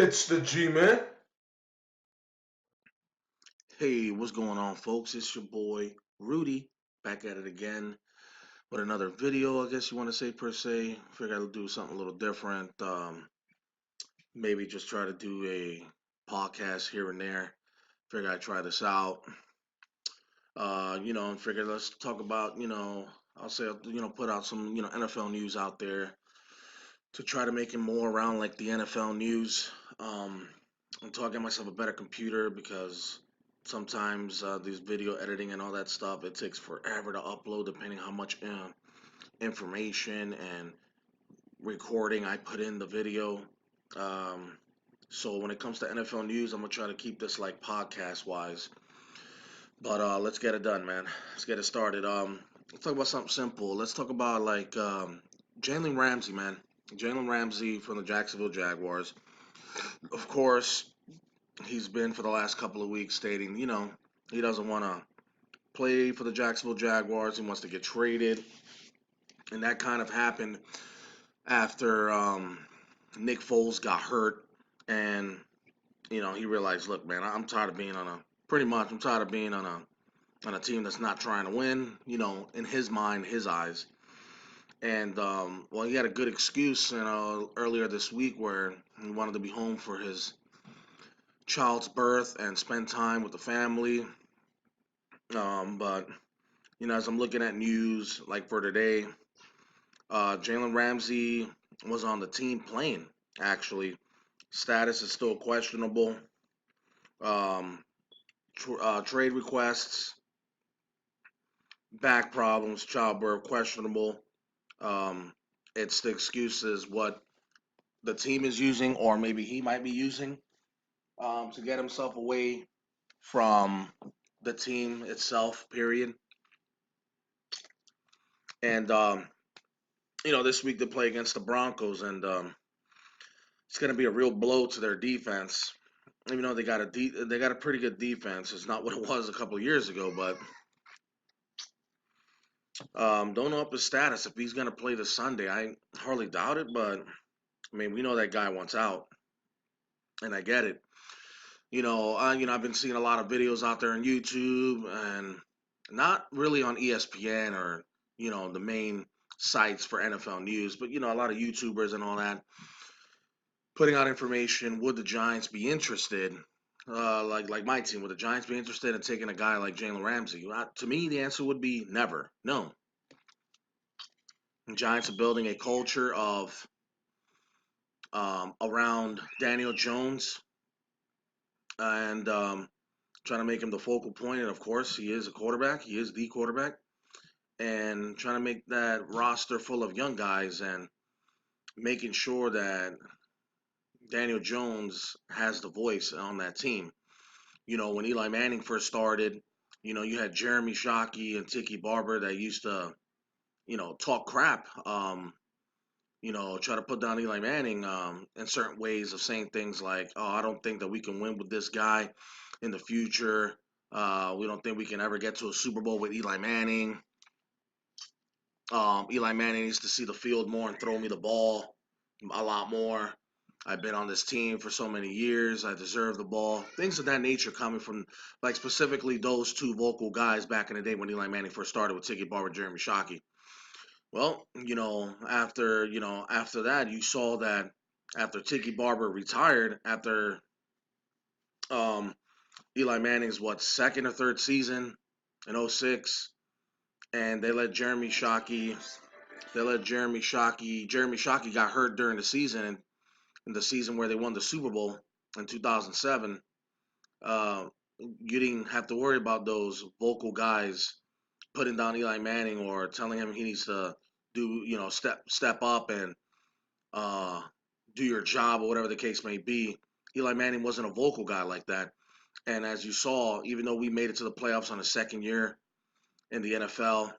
It's the G-Man. Hey, what's going on, folks? It's your boy Rudy back at it again with another video. I guess you want to say per se. Figured I'd do something a little different. Maybe just try to do a podcast here and there. Figured I'd try this out. And figured let's talk about I'll say put out some NFL news out there to try to make it more around like the NFL news. Until I get myself a better computer because sometimes these video editing and all that stuff it takes forever to upload depending how much information and recording I put in the video. Um, so when it comes to NFL news, I'm gonna try to keep this like podcast wise. But let's get it done, man. Let's get it started. Let's talk about something simple. Let's talk about like Jalen Ramsey, man. Jalen Ramsey from the Jacksonville Jaguars. Of course, he's been for the last couple of weeks stating, he doesn't want to play for the Jacksonville Jaguars. He wants to get traded, and that kind of happened after Nick Foles got hurt, and he realized, look, man, I'm tired of being on a pretty much. I'm tired of being on a team that's not trying to win. In his mind, his eyes. And well, he had a good excuse, earlier this week where he wanted to be home for his child's birth and spend time with the family. But as I'm looking at news like for today, Jalen Ramsey was on the team playing. Actually, status is still questionable. Um, Trade requests, back problems, childbirth questionable. Um, it's the excuses what the team is using, or maybe he might be using to get himself away from the team itself. Period. And this week they play against the Broncos, and it's going to be a real blow to their defense. Even though they got a pretty good defense, it's not what it was a couple of years ago. But don't know up his status if he's going to play this Sunday. I hardly doubt it, but I mean we know that guy wants out, and I get it. I've been seeing a lot of videos out there on YouTube, and not really on ESPN or the main sites for NFL news, but a lot of YouTubers and all that putting out information. Would the Giants be interested? Like my team, would the Giants be interested in taking a guy like Jalen Ramsey? To me, the answer would be never. No. The Giants are building a culture of around Daniel Jones and trying to make him the focal point. And of course, he is a quarterback. He is the quarterback. And trying to make that roster full of young guys and making sure that Daniel Jones has the voice on that team. When Eli Manning first started, you had Jeremy Shockey and Tiki Barber that used to, talk crap, try to put down Eli Manning in certain ways of saying things like, oh, I don't think that we can win with this guy in the future. We don't think we can ever get to a Super Bowl with Eli Manning. Eli Manning needs to see the field more and throw me the ball a lot more. I've been on this team for so many years. I deserve the ball. Things of that nature coming from, like, specifically those two vocal guys back in the day when Eli Manning first started with Tiki Barber, Jeremy Shockey. Well, after that, you saw that after Tiki Barber retired, after um, Eli Manning's second or third season in '06, and they let Jeremy Shockey got hurt during the season, and in the season where they won the Super Bowl in 2007, you didn't have to worry about those vocal guys putting down Eli Manning or telling him he needs to do, step up and uh, do your job or whatever the case may be. Eli Manning wasn't a vocal guy like that. And as you saw, even though we made it to the playoffs on his second year in the NFL,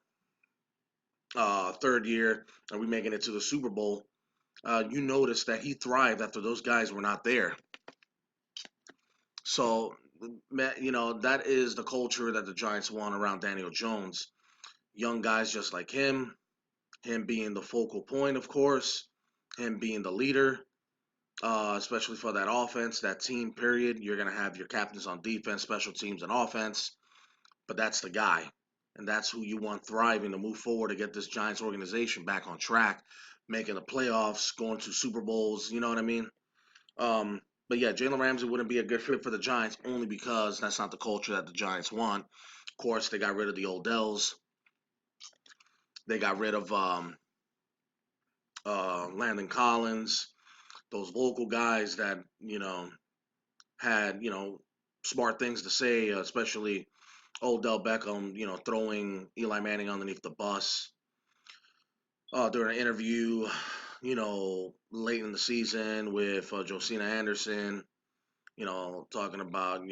third year, and we making it to the Super Bowl, you noticed that he thrived after those guys were not there. So, that is the culture that the Giants want around Daniel Jones. Young guys just like him being the focal point, of course, him being the leader, especially for that offense, that team. Period. You're gonna have your captains on defense, special teams, and offense. But that's the guy, and that's who you want thriving to move forward to get this Giants organization back on track, making the playoffs, going to Super Bowls. You know what I mean? Um, but yeah, Jalen Ramsey wouldn't be a good fit for the Giants only because that's not the culture that the Giants want. Of course, they got rid of the Odells. They got rid of Landon Collins, those local guys that had smart things to say, especially Odell Beckham, throwing Eli Manning underneath the bus during an interview, late in the season with Josina Anderson, talking about,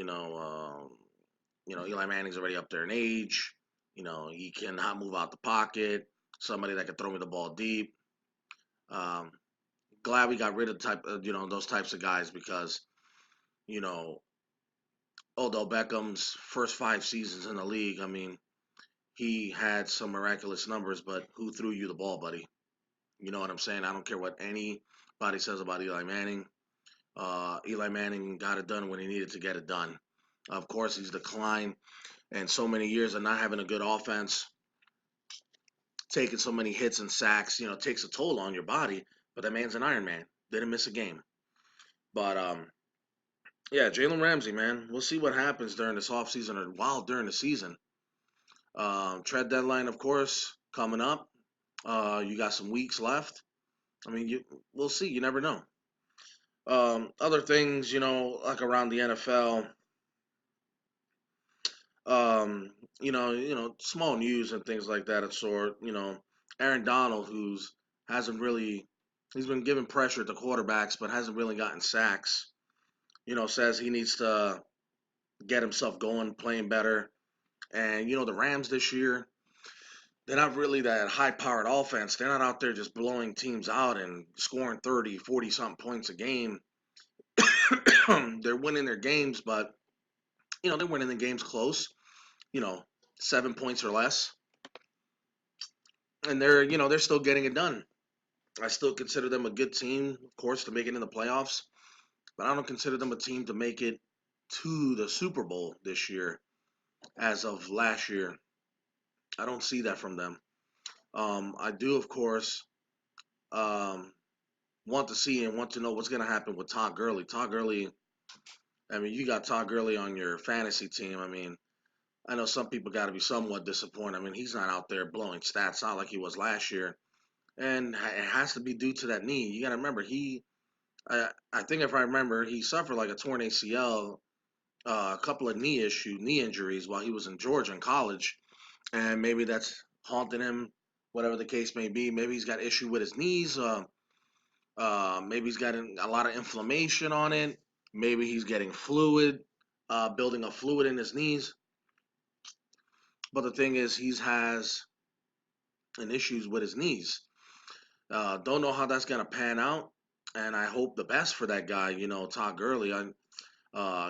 Eli Manning's already up there in age. He cannot move out the pocket. Somebody that can throw me the ball deep. Um, Glad we got rid of those types of guys because, you know, Odell Beckham's first 5 seasons in the league, I mean, he had some miraculous numbers, but who threw you the ball, buddy? You know what I'm saying? I don't care what anybody says about Eli Manning. Eli Manning got it done when he needed to get it done. Of course, he's declined, and so many years of not having a good offense, taking so many hits and sacks, takes a toll on your body. But that man's an Iron Man. Didn't miss a game. But yeah, Jalen Ramsey, man. We'll see what happens during this offseason or while during the season. Trade deadline, of course, coming up. You got some weeks left. I mean, we'll see. You never know. Other things, like around the NFL, um, small news and things like that of sort. Aaron Donald, who's hasn't really, he's been giving pressure to quarterbacks, but hasn't really gotten sacks. Says he needs to get himself going, playing better. And the Rams this year, they're not really that high-powered offense. They're not out there just blowing teams out and scoring 30, 40 something points a game. They're winning their games, but they're winning the games close. You know, 7 points or less, and they're still getting it done. I still consider them a good team, of course, to make it in the playoffs, but I don't consider them a team to make it to the Super Bowl this year. As of last year, I don't see that from them. I do, of course, um, want to see and want to know what's going to happen with Todd Gurley. Todd Gurley, I mean, you got Todd Gurley on your fantasy team. I mean, I know some people got to be somewhat disappointed. I mean, he's not out there blowing stats out like he was last year. And it has to be due to that knee. You got to remember, I think if I remember, he suffered like a torn ACL, a couple of knee injuries while he was in Georgia in college. And maybe that's haunting him, whatever the case may be. Maybe he's got issue with his knees. Maybe he's got a lot of inflammation on it. Maybe he's getting fluid, building up fluid in his knees. But the thing is, he has an issues with his knees. Don't know how that's gonna pan out, and I hope the best for that guy. Todd Gurley.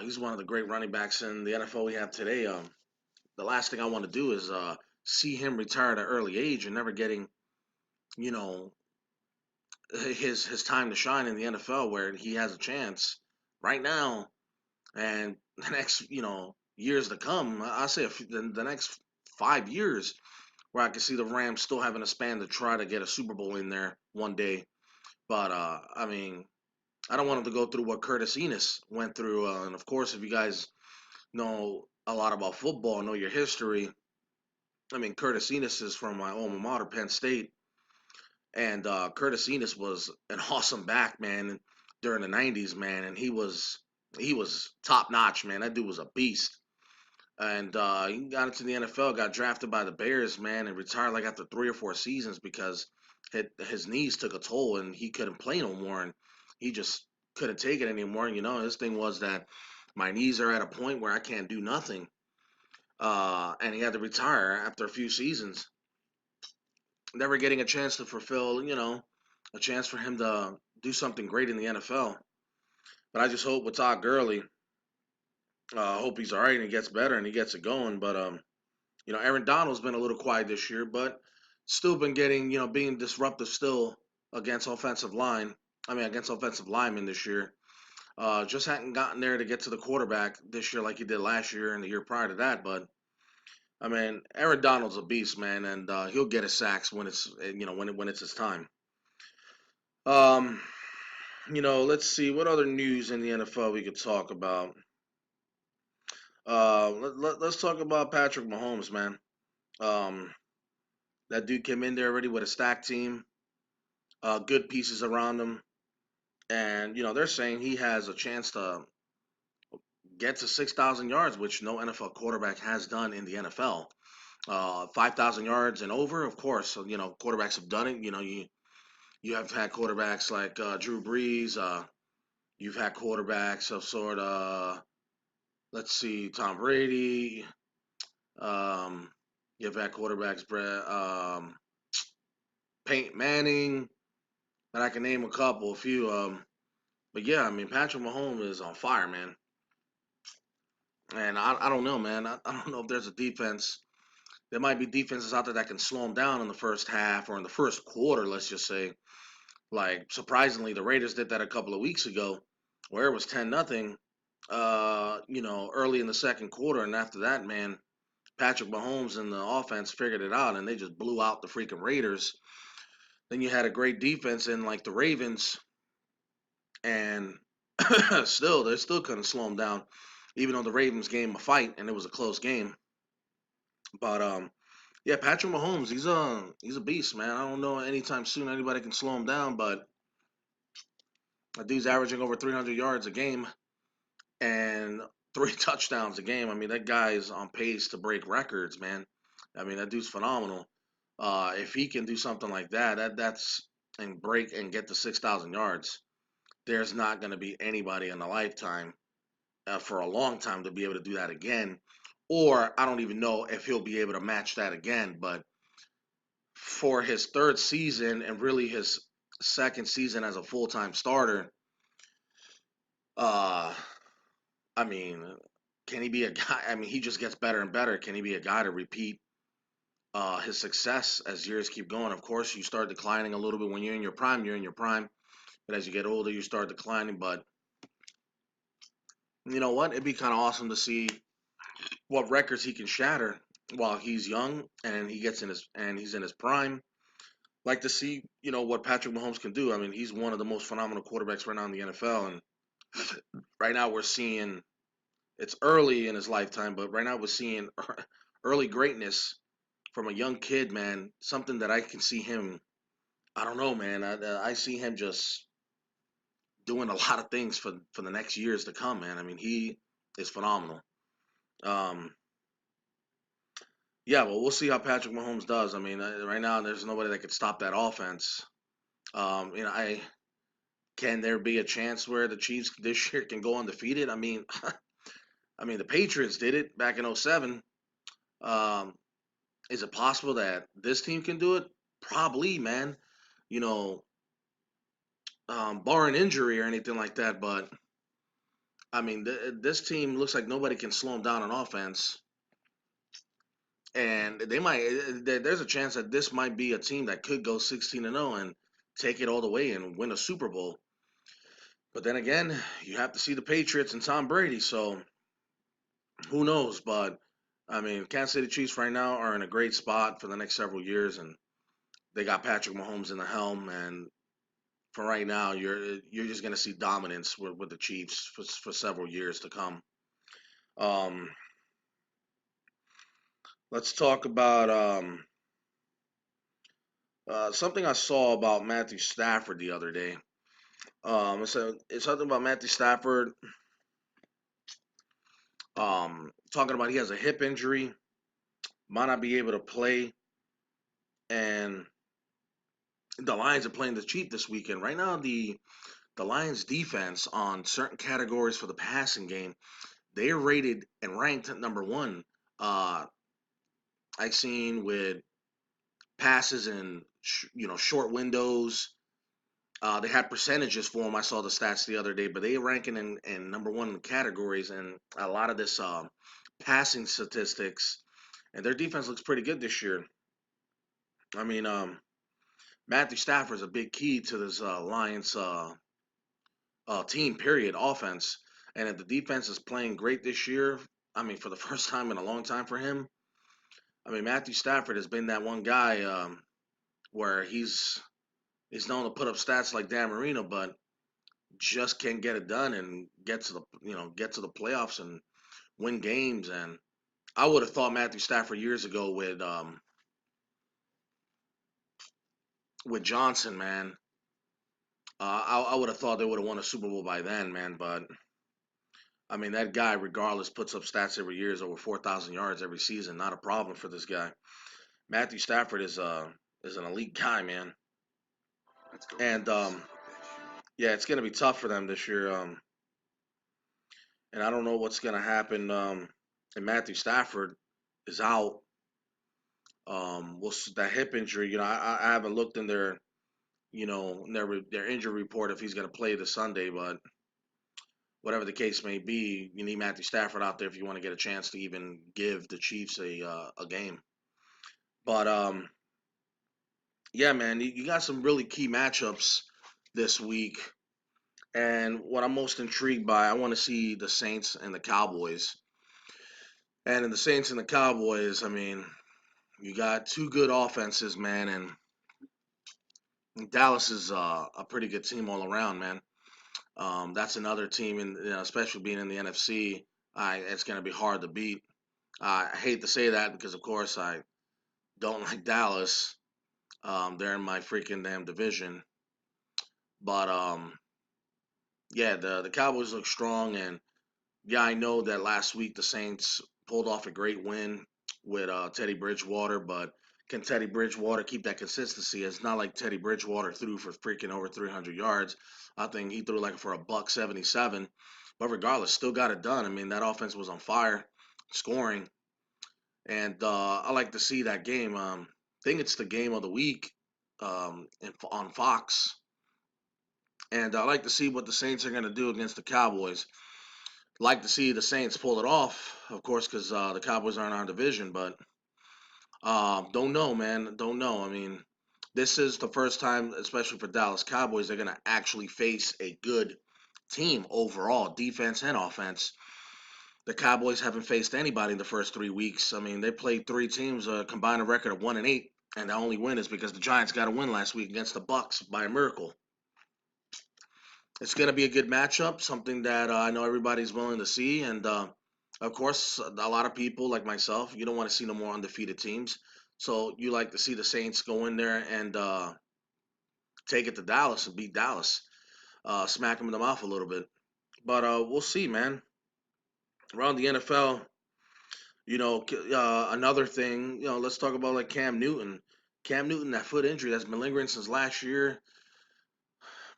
He's one of the great running backs in the NFL we have today. The last thing I want to do is see him retire at an early age and never getting, you know, his time to shine in the NFL where he has a chance right now and the next years to come. I say the next 5 years where I can see the Rams still having a span to try to get a Super Bowl in there one day. But I mean, I don't want him to go through what Curtis Enos went through. And of course, if you guys know a lot about football, know your history. I mean, Curtis Enos is from my alma mater, Penn State, and Curtis Enos was an awesome back, man, during the '90s, man, and he was top notch, man. That dude was a beast. And he got into the NFL, got drafted by the Bears, man, and retired like after 3 or 4 seasons because his knees took a toll and he couldn't play no more, and he just couldn't take it anymore. His thing was that my knees are at a point where I can't do nothing, and he had to retire after a few seasons, never getting a chance to fulfill, a chance for him to do something great in the NFL. But I just hope with Todd Gurley, I hope he's all right and he gets better and he gets it going. But Aaron Donald's been a little quiet this year, but still been getting, being disruptive still against offensive line. I mean, against offensive linemen this year. Just hadn't gotten there to get to the quarterback this year like he did last year and the year prior to that. But I mean, Aaron Donald's a beast, man, and he'll get his sacks when it's when it's his time. Um, let's see what other news in the NFL we could talk about. Let's talk about Patrick Mahomes, man. Um, that dude came in there already with a stacked team, good pieces around him, and they're saying he has a chance to get to 6,000 yards, which no NFL quarterback has done in the NFL. 5,000 yards and over, of course. So, quarterbacks have done it. You have had quarterbacks like Drew Brees. You've had quarterbacks of sort of, let's see, Tom Brady. Um, you've had quarterbacks, Peyton Manning, and I can name a few. But yeah, I mean, Patrick Mahomes is on fire, man. And I don't know, man. I don't know if there's a defense. There might be defenses out there that can slow him down in the first half or in the first quarter, let's just say. Like surprisingly, the Raiders did that a couple of weeks ago, where it was 10-0. Early in the second quarter, and after that, man, Patrick Mahomes and the offense figured it out, and they just blew out the freaking Raiders. Then you had a great defense in like the Ravens, and they still couldn't slow them down, even though the Ravens gave him a fight and it was a close game. But yeah, Patrick Mahomes, he's a beast, man. I don't know anytime soon anybody can slow him down, but that dude's averaging over 300 yards a game and 3 touchdowns a game. I mean, that guy is on pace to break records, man. I mean, that dude's phenomenal. If he can do something like that's and break and get to 6,000 yards, there's not going to be anybody in a lifetime for a long time to be able to do that again. Or I don't even know if he'll be able to match that again. But for his third season and really his second season as a full time starter, uh, I mean, can he be a guy? I mean, he just gets better and better. Can he be a guy to repeat his success as years keep going? Of course, you start declining a little bit when you're in your prime. You're in your prime, but as you get older, you start declining. But you know what? It'd be kind of awesome to see what records he can shatter while he's young and he's in his prime. Like to see what Patrick Mahomes can do. I mean, he's one of the most phenomenal quarterbacks right now in the NFL, and right now we're seeing it's early in his lifetime, but right now we're seeing early greatness from a young kid, man. Something that I can see him. I don't know, man. I see him just doing a lot of things for the next years to come, man. I mean, he is phenomenal. Um, yeah, well, we'll see how Patrick Mahomes does. I mean, right now there's nobody that could stop that offense. I can there be a chance where the Chiefs this year can go undefeated? I mean, I mean the Patriots did it back in '07. Um, is it possible that this team can do it? Probably, man. You know, barring injury or anything like that. But I mean, this team looks like nobody can slow them down on offense, and they might. There's a chance that this might be a team that could go 16-0 and take it all the way and win a Super Bowl. But then again, you have to see the Patriots and Tom Brady, so who knows? But I mean, Kansas City Chiefs right now are in a great spot for the next several years, and they got Patrick Mahomes in the helm. And for right now, you're just gonna see dominance with the Chiefs for several years to come. Um, let's talk about something I saw about Matthew Stafford the other day. It's something about Matthew Stafford. Talking about he has a hip injury, might not be able to play, and the Lions are playing the Chiefs this weekend. Right now, the Lions defense on certain categories for the passing game, they're rated and ranked at number one. I've seen with passes in short windows. They had percentages for them. I saw the stats the other day, but they ranking in number one in categories and a lot of this passing statistics. And their defense looks pretty good this year. I mean, Matthew Stafford is a big key to this Lions team. Period. Offense, and if the defense is playing great this year, I mean, for the first time in a long time for him, I mean, Matthew Stafford has been that one guy where he's known to put up stats like Dan Marino, but just can't get it done and get to the playoffs and win games. And I would have thought Matthew Stafford years ago with Johnson, man. I would have thought they would have won a Super Bowl by then, man. But I mean, that guy, regardless, puts up stats every year, is over 4,000 yards every season. Not a problem for this guy. Matthew Stafford is an elite guy, man. And yeah, it's gonna be tough for them this year. And I don't know what's gonna happen. And Matthew Stafford is out. That hip injury? I haven't looked in their injury report if he's gonna play this Sunday, but whatever the case may be, you need Matthew Stafford out there if you want to get a chance to even give the Chiefs a game. But yeah, man, you got some really key matchups this week. And what I'm most intrigued by, I want to see the Saints and the Cowboys. And in the Saints and the Cowboys, I mean, you got two good offenses, man, and Dallas is a pretty good team all around, man. That's another team, especially being in the NFC, it's going to be hard to beat. I hate to say that because, of course, I don't like Dallas. They're in my freaking damn division. But yeah, the Cowboys look strong, and yeah, I know that last week the Saints pulled off a great win with Teddy Bridgewater, but can Teddy Bridgewater keep that consistency? It's not like Teddy Bridgewater threw for freaking over 300 yards. I think he threw like for a buck 77. But regardless, still got it done. I mean, that offense was on fire, scoring, and I like to see that game. I think it's the game of the week on Fox, and I like to see what the Saints are going to do against the Cowboys. Like to see the Saints pull it off, of course, because the Cowboys aren't our division. But don't know, man. Don't know. I mean, this is the first time, especially for Dallas Cowboys, they're gonna actually face a good team overall, defense and offense. The Cowboys haven't faced anybody in the first 3 weeks. I mean, they played three teams, combined a record of 1-8, and the only win is because the Giants got a win last week against the Bucks by a miracle. It's going to be a good matchup, something that I know everybody's willing to see. And of course, a lot of people like myself, you don't want to see no more undefeated teams. So you like to see the Saints go in there and take it to Dallas and beat Dallas, smack them in the mouth a little bit. But we'll see, man. Around the NFL, another thing, let's talk about like Cam Newton. Cam Newton, that foot injury that's been lingering since last year,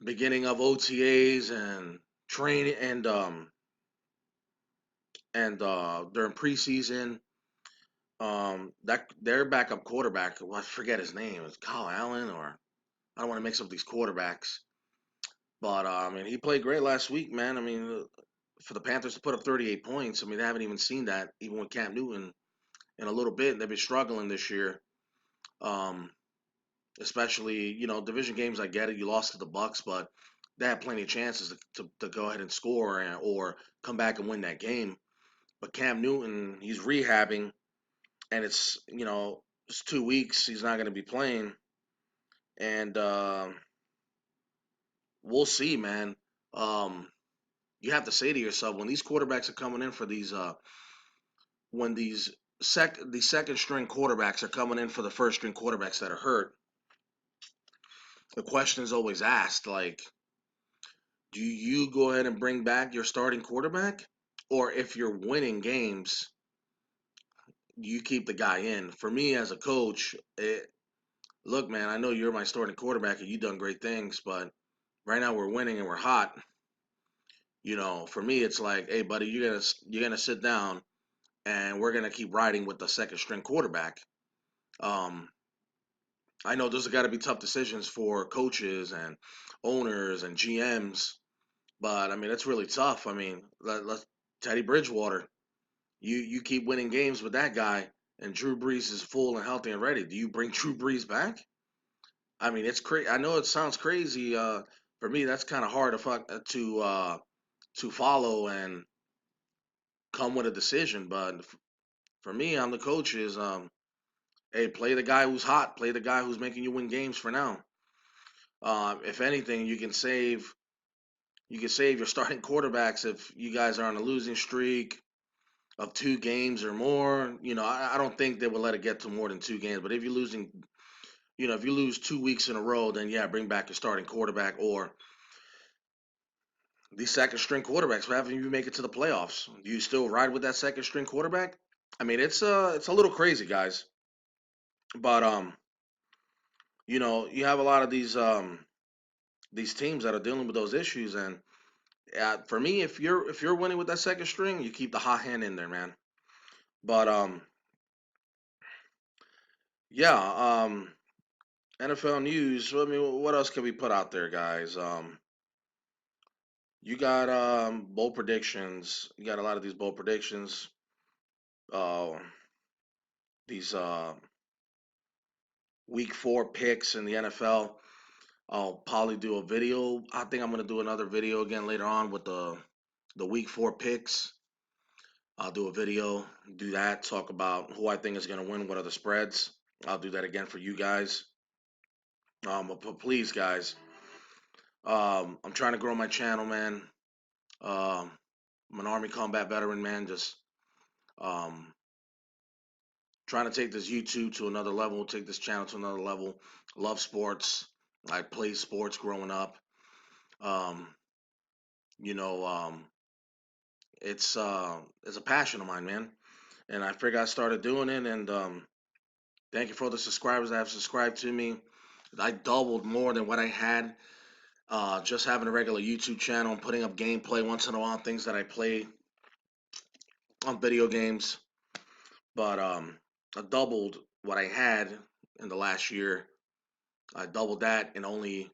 beginning of OTAs and training and during preseason. That their backup quarterback, well, I forget his name, is Kyle Allen, or I don't want to mix up these quarterbacks. But I mean, he played great last week, man. I mean, for the Panthers to put up 38 points, I mean, they haven't even seen that even with Cam Newton in a little bit. They've been struggling this year. Um, Especially, division games. I get it. You lost to the Bucks, but they had plenty of chances to go ahead and score or come back and win that game. But Cam Newton, he's rehabbing, and it's 2 weeks. He's not going to be playing, and we'll see, man. Um, you have to say to yourself when these quarterbacks are coming in for these when the second string quarterbacks are coming in for the first string quarterbacks that are hurt. The question is always asked, like, do you go ahead and bring back your starting quarterback, or if you're winning games, you keep the guy in? For me as a coach, look, man, I know you're my starting quarterback and you've done great things, but right now we're winning and we're hot. For me, it's like, hey, buddy, you're gonna sit down and we're gonna keep riding with the second string quarterback. Um, I know those have got to be tough decisions for coaches and owners and GMs, but I mean it's really tough. I mean, Teddy Bridgewater, you keep winning games with that guy, and Drew Brees is full and healthy and ready. Do you bring Drew Brees back? I mean, it's crazy. I know it sounds crazy. For me, that's kind of hard to follow and come with a decision. But for me, I'm the coach. Is hey, play the guy who's hot. Play the guy who's making you win games for now. If anything, you can save your starting quarterbacks if you guys are on a losing streak of 2 games or more. I don't think they would let it get to more than 2 games. But if you lose 2 weeks in a row, then yeah, bring back your starting quarterback or the second string quarterbacks. What happens if you make it to the playoffs? Do you still ride with that second string quarterback? I mean, it's a little crazy, guys. But you have a lot of these teams that are dealing with those issues, and for me, if you're winning with that second string, you keep the hot hand in there, man. But yeah, NFL news. I mean, what else can we put out there, guys? You got bowl predictions. You got a lot of these bowl predictions. Uh, these week 4 picks in the NFL. I'll probably do a video. I think I'm gonna do another video again later on with the week 4 picks. I'll do a video, do that, talk about who I think is gonna win, what are the spreads. I'll do that again for you guys. But please, guys, I'm trying to grow my channel, man. Um, I'm an Army combat veteran, man. Just um, trying to take this YouTube to another level, take this channel to another level. Love sports. I played sports growing up. Um, you know, it's a passion of mine, man. And I figured I started doing it. And thank you for all the subscribers that have subscribed to me. I doubled more than what I had. Just having a regular YouTube channel and putting up gameplay once in a while, things that I play on video games. But I doubled what I had in the last year. I doubled that in only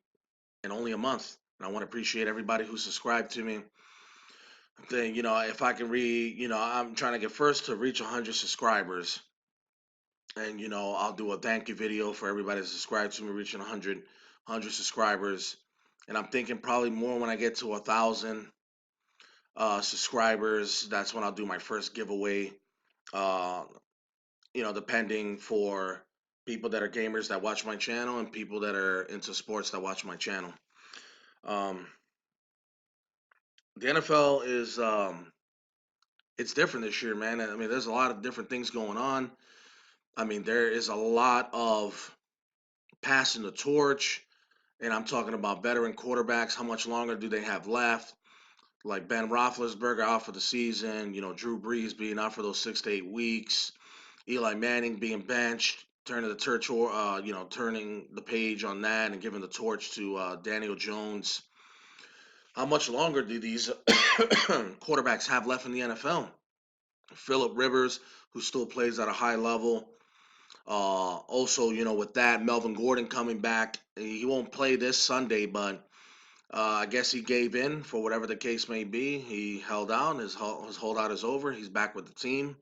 a month. And I want to appreciate everybody who subscribed to me. Then if I can I'm trying to get first to reach 100 subscribers, and I'll do a thank you video for everybody that subscribed to me, reaching 100 subscribers. And I'm thinking probably more when I get to 1,000 subscribers. That's when I'll do my first giveaway. Uh, depending for people that are gamers that watch my channel and people that are into sports that watch my channel. Um, the NFL is it's different this year, man. I mean, there's a lot of different things going on. I mean, there is a lot of passing the torch, and I'm talking about veteran quarterbacks. How much longer do they have left? Like Ben Roethlisberger out for the season. Drew Brees being out for those 6 to 8 weeks. Eli Manning being benched, turning the page on that and giving the torch to Daniel Jones. How much longer do these quarterbacks have left in the NFL? Philip Rivers, who still plays at a high level. Also, with that, Melvin Gordon coming back. He won't play this Sunday, but I guess he gave in for whatever the case may be. He held out. His holdout is over. He's back with the team.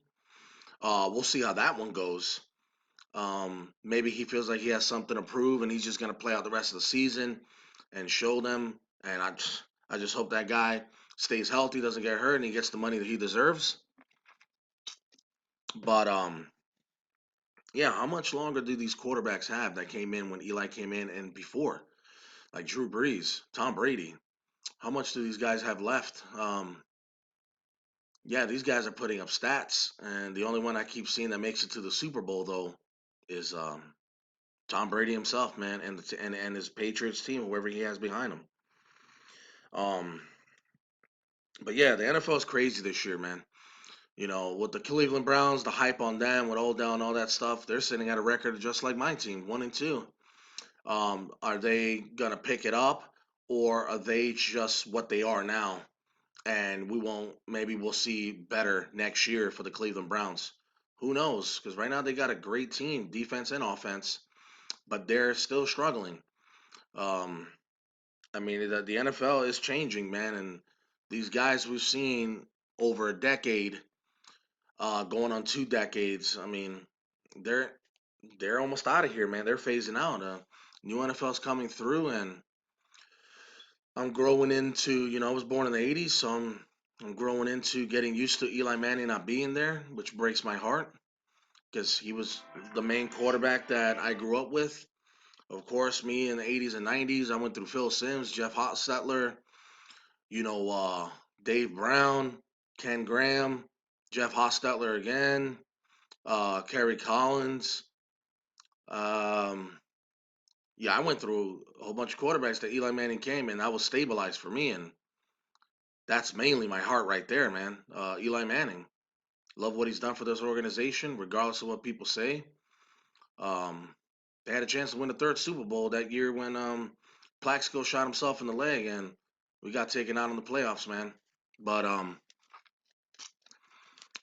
We'll see how that one goes. Maybe he feels like he has something to prove, and he's just gonna play out the rest of the season and show them. And I just hope that guy stays healthy, doesn't get hurt, and he gets the money that he deserves. But yeah, how much longer do these quarterbacks have that came in when Eli came in and before, like Drew Brees, Tom Brady? How much do these guys have left? Yeah, these guys are putting up stats, and the only one I keep seeing that makes it to the Super Bowl though is Tom Brady himself, man, and his Patriots team, whoever he has behind him. Um, but yeah, the NFL is crazy this year, man. With the Cleveland Browns, the hype on them, with Odell and all that stuff, they're sitting at a record just like my team, 1-2. Are they gonna pick it up, or are they just what they are now? And we won't. Maybe we'll see better next year for the Cleveland Browns. Who knows? Because right now they got a great team, defense and offense, but they're still struggling. Um, I mean, the NFL is changing, man, and these guys we've seen over a decade, going on 2 decades. I mean, they're they're almost out of here, man. They're phasing out. New NFL's coming through, and I'm growing into, I was born in the 80s, so I'm growing into getting used to Eli Manning not being there, which breaks my heart because he was the main quarterback that I grew up with. Of course, me in the 80s and 90s, I went through Phil Simms, Jeff Hostetler, you know, uh, Dave Brown, Ken Graham, Jeff Hostetler again, Kerry Collins. Um, yeah, I went through a whole bunch of quarterbacks that Eli Manning came, and that was stabilized for me, and that's mainly my heart right there, man. Eli Manning. Love what he's done for this organization, regardless of what people say. Um, they had a chance to win the third Super Bowl that year when Plaxico shot himself in the leg, and we got taken out in the playoffs, man. But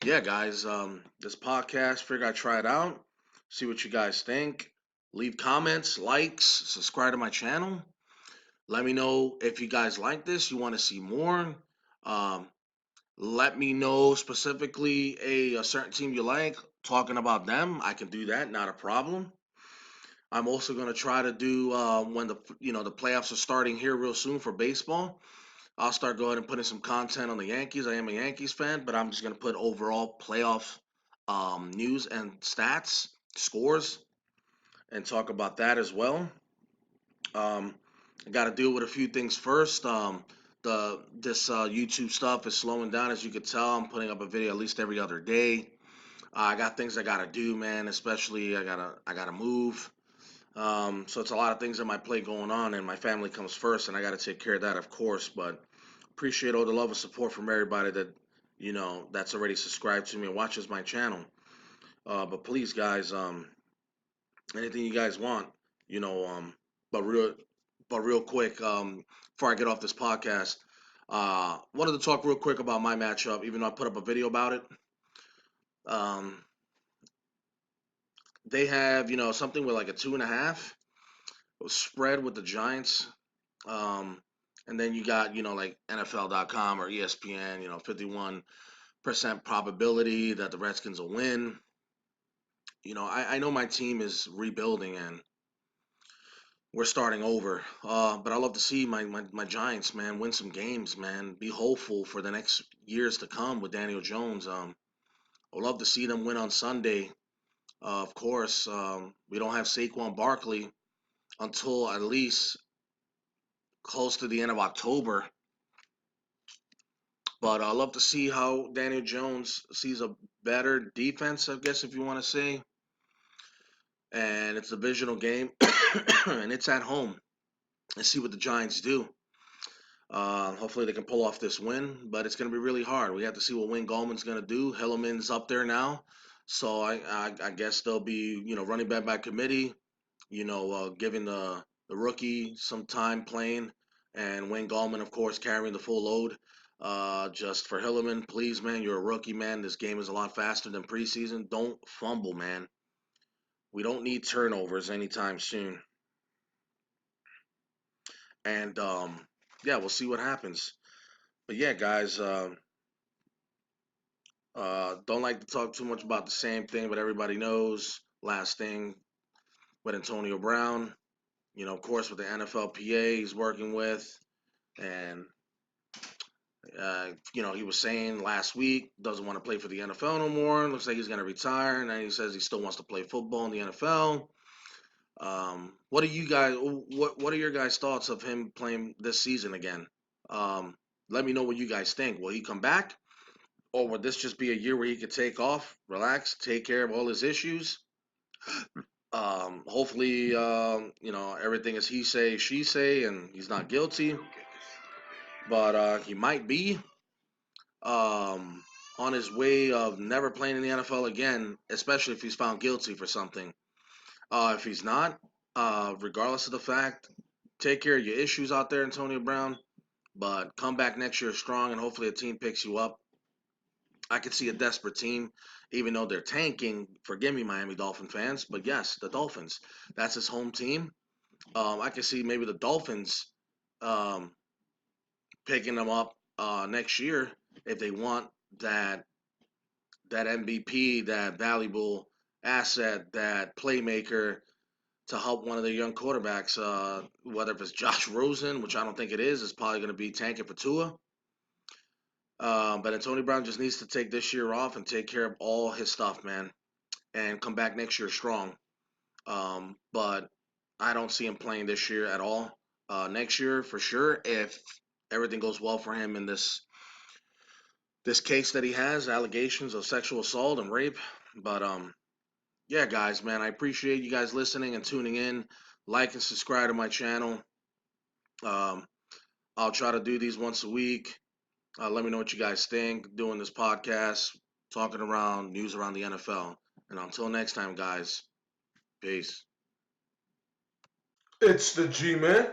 yeah, guys, this podcast, figure I'd try it out, see what you guys think. Leave comments, likes, subscribe to my channel. Let me know if you guys like this, you want to see more. Um, Let me know specifically a certain team you like, talking about them. I can do that, not a problem. I'm also going to try to do when the playoffs are starting here real soon for baseball. I'll start going and putting some content on the Yankees. I am a Yankees fan, but I'm just going to put overall playoff news and stats, scores, and talk about that as well. Um, I got to deal with a few things first. The this YouTube stuff is slowing down, as you could tell. I'm putting up a video at least every other day. I got things I gotta do, man. Especially I gotta move. So it's a lot of things on my plate going on, and my family comes first, and I gotta take care of that, of course. But appreciate all the love and support from everybody that that's already subscribed to me and watches my channel. But please, guys, anything you guys want, you know, but real quick, before I get off this podcast, wanted to talk real quick about my matchup, even though I put up a video about it. Um, they have, something with like a 2.5 spread with the Giants. Um, and then you got, like NFL.com or ESPN, 51% probability that the Redskins will win. I know my team is rebuilding and we're starting over. But I love to see my Giants, man, win some games, man. Be hopeful for the next years to come with Daniel Jones. I would love to see them win on Sunday. Of course, we don't have Saquon Barkley until at least close to the end of October. But I love to see how Daniel Jones sees a better defense, I guess, if you want to say. And it's a divisional game, and it's at home. And see what the Giants do. Hopefully they can pull off this win, but it's going to be really hard. We have to see what Wayne Gallman's going to do. Hilliman's up there now, so I guess they'll be running back by committee. Giving the rookie some time playing, and Wayne Gallman, of course, carrying the full load. Just for Hilliman, please, man, you're a rookie, man. This game is a lot faster than preseason. Don't fumble, man. We don't need turnovers anytime soon. And yeah, we'll see what happens. But yeah, guys, don't like to talk too much about the same thing, but everybody knows. Last thing with Antonio Brown, of course, with the NFLPA he's working with, and he was saying last week doesn't want to play for the NFL no more. Looks like he's going to retire, and then he says he still wants to play football in the NFL. What are you guys? What are your guys' thoughts of him playing this season again? Um, Let me know what you guys think. Will he come back, or would this just be a year where he could take off, relax, take care of all his issues? Hopefully, everything is he say, she say, and he's not guilty. But he might be um, on his way of never playing in the NFL again, especially if he's found guilty for something. If he's not, regardless of the fact, take care of your issues out there, Antonio Brown. But come back next year strong, and hopefully a team picks you up. I could see a desperate team, even though they're tanking. Forgive me, Miami Dolphin fans, but yes, the Dolphins. That's his home team. I could see maybe the Dolphins um, picking them up next year if they want that MVP, that valuable asset, that playmaker to help one of their young quarterbacks. Whether if it's Josh Rosen, which I don't think it is, it's probably going to be tanking for Tua. But Antonio Brown just needs to take this year off and take care of all his stuff, man, and come back next year strong. But I don't see him playing this year at all. Next year for sure, if everything goes well for him in this case that he has, allegations of sexual assault and rape. But yeah, guys, man, I appreciate you guys listening and tuning in. Like and subscribe to my channel. Um, I'll try to do these once a week. Let me know what you guys think. Doing this podcast, talking around news around the NFL. And until next time, guys, peace. It's the G Man.